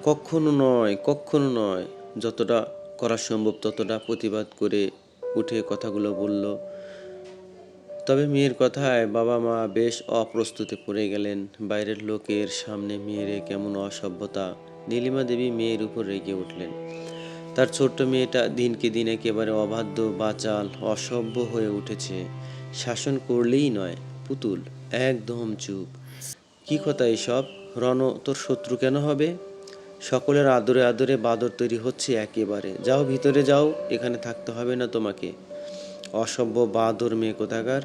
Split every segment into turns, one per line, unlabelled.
কক্ষনো নয়, কক্ষনো নয়। যতটা করা সম্ভব ততটা প্রতিবাদ করে উঠে কথাগুলো বলল। তবে মেয়ের কথায় বাবা মা বেশ অপ্রস্তুতে পড়ে গেলেন। বাইরের লোকের সামনে মেয়ের কেমন অসভ্যতা। নীলিমা দেবী মেয়ের উপর রেগে উঠলেন। তার ছোট্ট মেয়েটা দিনকে দিন একেবারে অবাধ্য, বাচাল, অসভ্য হয়ে উঠেছে। শাসন করলেই নয়। পুতুল, একদম চুপ। কি কথা এসব? রণ তোর শত্রু কেন হবে? সকলের আদরে আদরে বাদর তৈরি হচ্ছে একেবারে। যাও ভিতরে যাও, এখানে থাকতে হবে না তোমাকে। অসভ্য বাদর মেয়ে কোথাকার।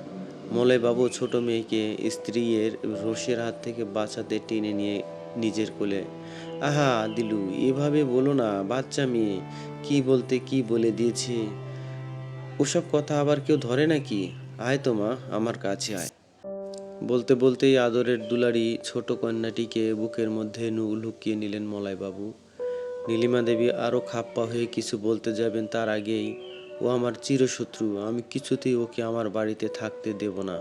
মলয়বাবু ছোট মেয়েকে স্ত্রীর রোষের হাত থেকে বাঁচাতে টেনে নিয়ে নিজের কোলে। আহা দিলু, এভাবে বলো না, বাচ্চা মেয়ে। কি বলতে কি বলে দিয়েছে। ওসব কথা আবার কেউ ধরে নাকি? আয় তো মা, আমার কাছে আয়। বলতে বলতেই আদরের দুলারি ছোট কন্যাটিকে বুকের মধ্যে লুকিয়ে নিলেন মলয়বাবু। নীলিমা দেবী আরও খাপ্পা হয়ে কিছু বলতে যাবেন, তার আগেই, ও আমার চিরশত্রু, আমি কিছুতেই ওকে আমার বাড়িতে থাকতে দেব না।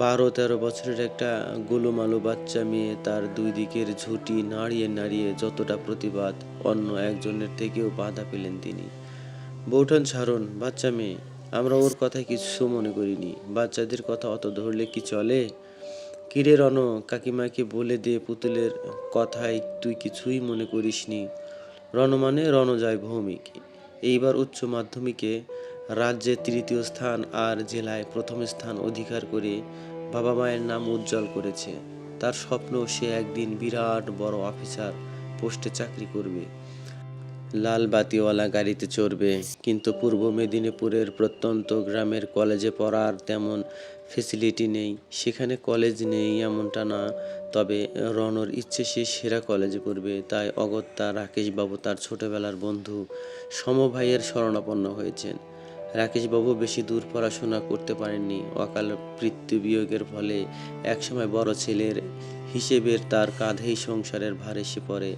12-13 বছরের একটা গোলুমালু বাচ্চা মেয়ে, তার দুই দিকের ঝুঁটি নাড়িয়ে নাড়িয়ে যতটা প্রতিবাদ, অন্য একজনের থেকেও বাধা পেলেন তিনি। বৌঠান ছাড়ুন, বাচ্চা মেয়ে, আমরা ওর কথায় কিছু মনে করিনি। বাচ্চাদের কথা অত ধরলে কি চলে? কিরে রণ, কাকিমাকে বলে দে পুতুলের কথায় তুই কিছুই মনে করিসনি। রণ মানে রণজয় ভৌমিক। এইবার উচ্চ মাধ্যমিকে রাজ্যে তৃতীয় স্থান আর জেলায় প্রথম স্থান অধিকার করে বাবা মায়ের নাম উজ্জ্বল করেছে। তার স্বপ্ন সে একদিন বিরাট বড় অফিসার পোস্টে চাকরি করবে, লাল বাতিওয়ালা গাড়িতে চড়বে। কিন্তু পূর্ব মেদিনীপুরের প্রত্যন্ত গ্রামের কলেজে পড়ার তেমন ফেসিলিটি নেই। সেখানে কলেজ নেই এমনটা না, তবে রণর ইচ্ছে সে সেরা কলেজে পড়বে। তাই অগত্যা রাকেশবাবু তার ছোটবেলার বন্ধু সমভাইয়ের শরণাপন্ন হয়েছেন। রাকেশবাবু বেশি দূর পড়াশোনা করতে পারেননি। অকাল মৃত্যুবিয়োগের ফলে একসময় বড় ছেলের হিসেবের তার কাঁধেই সংসারের ভার এসে পড়ে।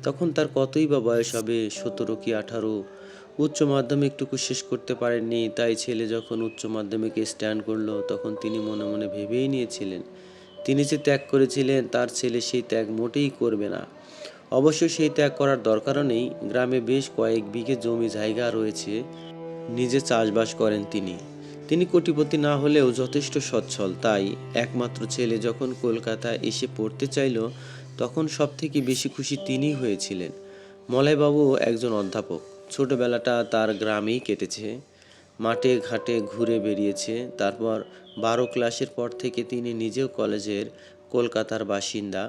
তখন তার কতই বা বয়স হবে, 17 কি 18। উচ্চ মাধ্যমিকটুকু শেষ করতে পারেননি। তাই ছেলে যখন উচ্চ মাধ্যমিকে স্ট্যান্ড করলো, তখন তিনি মনে মনে ভেবেই নিয়েছিলেন, তিনি যে ত্যাগ করেছিলেন তার ছেলে সেই ত্যাগ মোটেই করবে না। অবশ্য সেই ত্যাগ করার দরকারও নেই। গ্রামে বেশ কয়েক বিঘে জমি জায়গা রয়েছে, নিজে চাষবাস করেন তিনি। তিনি কোটিপতি না হলেও যথেষ্ট সচ্ছল। তাই একমাত্র ছেলে যখন কলকাতায় এসে পড়তে চাইল, তখন সবথেকে বেশি খুশি তিনিই হয়েছিলেন। মলয়বাবু একজন অধ্যাপক। ছোটবেলাটা তার গ্রামেই কেটেছে, মাঠে ঘাটে ঘুরে বেরিয়েছে। তারপর 12 ক্লাসের পর থেকে তিনি নিজেও কলেজের কলকাতার বাসিন্দা।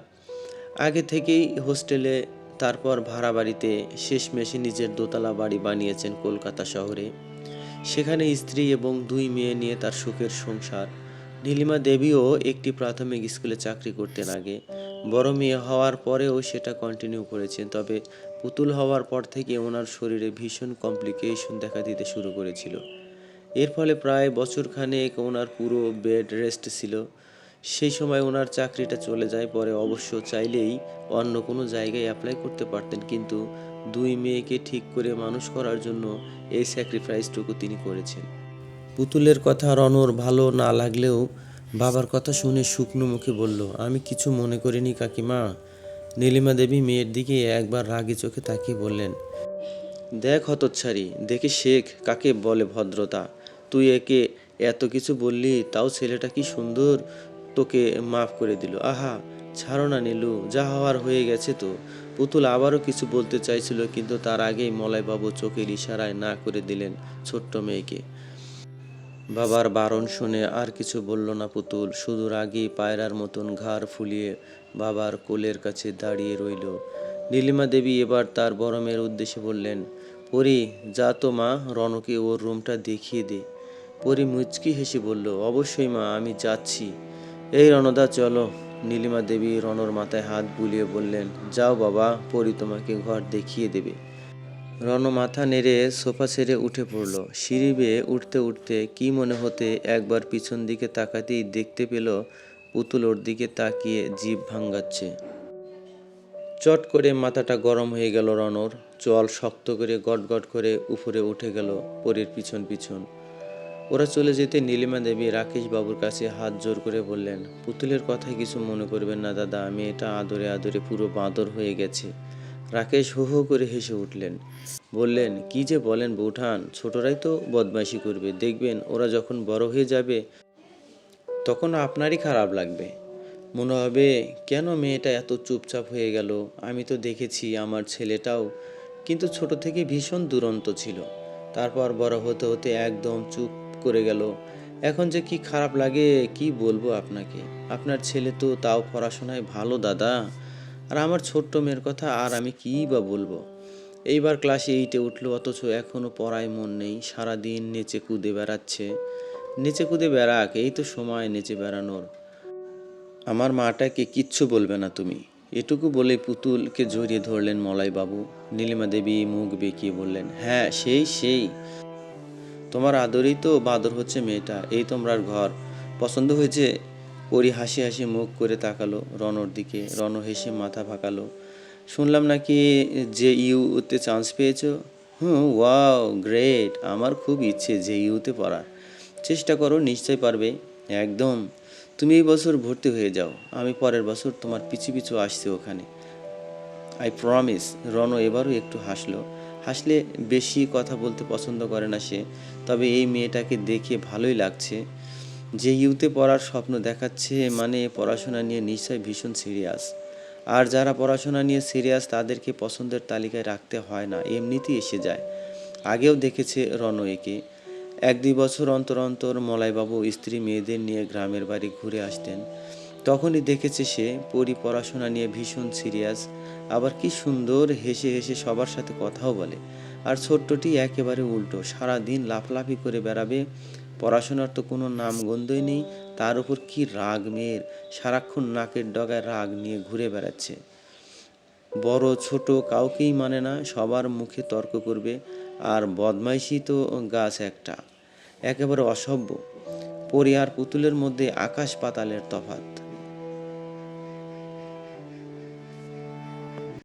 আগে থেকেই হোস্টেলে, তারপর ভাড়া বাড়িতে, শেষমেশে নিজের দোতলা বাড়ি বানিয়েছেন কলকাতা শহরে। সেখানে স্ত্রী এবং 2 মেয়ে নিয়ে তার সুখের সংসার। নীলিমা দেবীও একটি প্রাথমিক স্কুলে চাকরি করতেন আগে। বড় মেয়ে হওয়ার পরেও সেটা কন্টিনিউ করেছেন। তবে পুতুল হওয়ার পর থেকে ওনার শরীরে ভীষণ কমপ্লিকেশন দেখা দিতে শুরু করেছিল। এর ফলে প্রায় বছরখানেক ওনার পুরো বেড রেস্ট ছিল। সেই সময় ওনার চাকরিটা চলে যায়। পরে অবশ্য চাইলেই অন্য কোনো জায়গায় অ্যাপ্লাই করতে পারতেন, কিন্তু 2 মেয়েকে ঠিক করে মানুষ করার জন্য এই স্যাক্রিফাইসটুকু তিনি করেছেন। পুতুলের কথা রণর ভালো না লাগলেও বাবার কথা শুনে শুকনো মুখে বলল, আমি কিছু মনে করিনি কাকিমা। নীলিমা দেবী মেয়ের দিকে একবার রাগী চোখে তাকিয়ে বললেন, দেখ হতচ্ছাড়ি, দেখে শেখ কাকে বলে ভদ্রতা। তুই একে এত কিছু বললি, তাও ছেলেটা কি সুন্দর তোকে মাফ করে দিল। আহা ছাড়ো না নীলু, যা হওয়ার হয়ে গেছে তো। পুতুল আবারও কিছু বলতে চাইছিল, কিন্তু তার আগেই মলয়বাবু চোখের ইশারায় না করে দিলেন ছোট্ট মেয়েকে। বাবার বারণ শুনে আর কিছু বলল না পুতুল, শুধু রাগী পায়রার মতন ঘাড় ফুলিয়ে বাবার কোলের কাছে দাঁড়িয়ে রইল। নীলিমা দেবী এবার তার বড় মেয়ের উদ্দেশ্যে বললেন, পরি যা তো মা, রণকে ওর রুমটা দেখিয়ে দে। পরি মুচকি হেসে বলল, অবশ্যই মা, আমি যাচ্ছি। এই রণদা চলো। নীলিমা দেবী রণর মাথায় হাত বুলিয়ে বললেন, যাও বাবা, পরি তোমাকে ঘর দেখিয়ে দেবে। রণ মাথা নেড়ে সোফা ছেড়ে উঠে পড়ল। সিঁড়ি বেয়ে উঠতে উঠতে কি মনে হতে একবার পিছন দিকে তাকাতেই দেখতে পেল পুতুল ওর দিকে তাকিয়ে জিভ ভাঙাচ্ছে। চট করে মাথাটা গরম হয়ে গেল রণর। চোয়াল শক্ত করে গটগট করে উপরে উঠে গেল পরীর পিছন পিছন। ওরা চলে যেতে নীলিমা দেবী রাকেশ বাবুর কাছে হাত জোর করে বললেন, পুতুলের কথায় কিছু মনে করবেন না দাদা, মেয়েটা আদরে আদরে পুরো বাঁদর হয়ে গেছে। রাকেশ হো হো করে হেসে উঠলেন, বললেন, কি যে বলেন বৌঠান, ছোটরাই তো বদমাইশি করবে, দেখবেন ওরা যখন বড় হয়ে যাবে তখন আপনারই খারাপ লাগবে, মনে হবে কেন মেয়েটা এত চুপচাপ হয়ে গেল। আমি তো দেখেছি আমার ছেলেটাও কিন্তু ছোট থেকে ভীষণ দুরন্ত ছিল, তারপর বড় হতে হতে একদম চুপ করে গেল। এখন যে কি খারাপ লাগে কি বলবো আপনাকে। আপনার ছেলে তো তাও পড়াশোনায় ভালো দাদা, আর আমার ছোট্ট মেয়ের কথা আর আমি কী বা বলবো। এইবার ক্লাস 8-এ উঠলো, অথচ এখনও পড়ায় মন নেই, সারাদিন নেচে কুদে বেড়াচ্ছে। নেচে কুদে বেড়াক, এই তো সময় নেচে বেড়ানোর। আমার মাটাকে কিচ্ছু বলবে না তুমি। এটুকু বলে পুতুলকে জড়িয়ে ধরলেন মলয়বাবু। নীলিমা দেবী মুখ বেঁকিয়ে বললেন, হ্যাঁ সেই তোমার আদরেই তো বাদর হচ্ছে মেয়েটা। এই তোমরার ঘর পছন্দ হয়েছে? পরি হাসি হাসি মুখ করে তাকালো রনর দিকে। রন হেসে মাথা ভাকালো। শুনলাম নাকি যে ইউতে চান্স পেয়েছো? ওয়াও গ্রেট, আমার খুব ইচ্ছে যে ইউতে পড়ার। চেষ্টা করো, নিশ্চয় পারবে। একদম। তুমি এই বছর ভর্তি হয়ে যাও, আমি পরের বছর তোমার পিছু পিছু আসছি ওখানে, আই প্রমিস। রণ এবারও একটু হাসলো। হাসলে বেশি কথা বলতে পছন্দ করে না সে, তবে এই মেয়েটাকে দেখে ভালোই লাগছে। যে ইউতে পড়ার স্বপ্ন দেখাচ্ছে মানে পড়াশোনা নিয়ে নিশ্চয় ভীষণ সিরিয়াস। আর যারা পড়াশোনা নিয়ে সিরিয়াস তাদেরকে পছন্দের তালিকায় রাখতে হয় না, এমনিতেই এসে যায়। আগেও দেখেছে রণ একে। 1-2 বছর অন্তর অন্তর মলয়বাবু স্ত্রী মেয়েদের নিয়ে গ্রামের বাড়ি ঘুরে আসতেন। তখনই দেখেছে সে পরি পড়াশোনা নিয়ে ভীষণ সিরিয়াস, আবার কি সুন্দর হেসে হেসে সবার সাথে কথাও বলে। আর ছোট্টটি একেবারে উল্টো, সারা দিন লাফলাফি করে বেড়াবে, পড়াশোনার তো কোনো নামগন্ধই নেই। তার উপর কি রাগ মেয়ের, সারাক্ষণ নাকের ডগায় রাগ নিয়ে ঘুরে বেড়াচ্ছে। বড় ছোট কাউকেই মানে না, সবার মুখে তর্ক করবে। আর বদমাইশি তো গাছ একটা, একেবারে অসভ্য। পরি আর পুতুলের মধ্যে আকাশ পাতালের তফাৎ।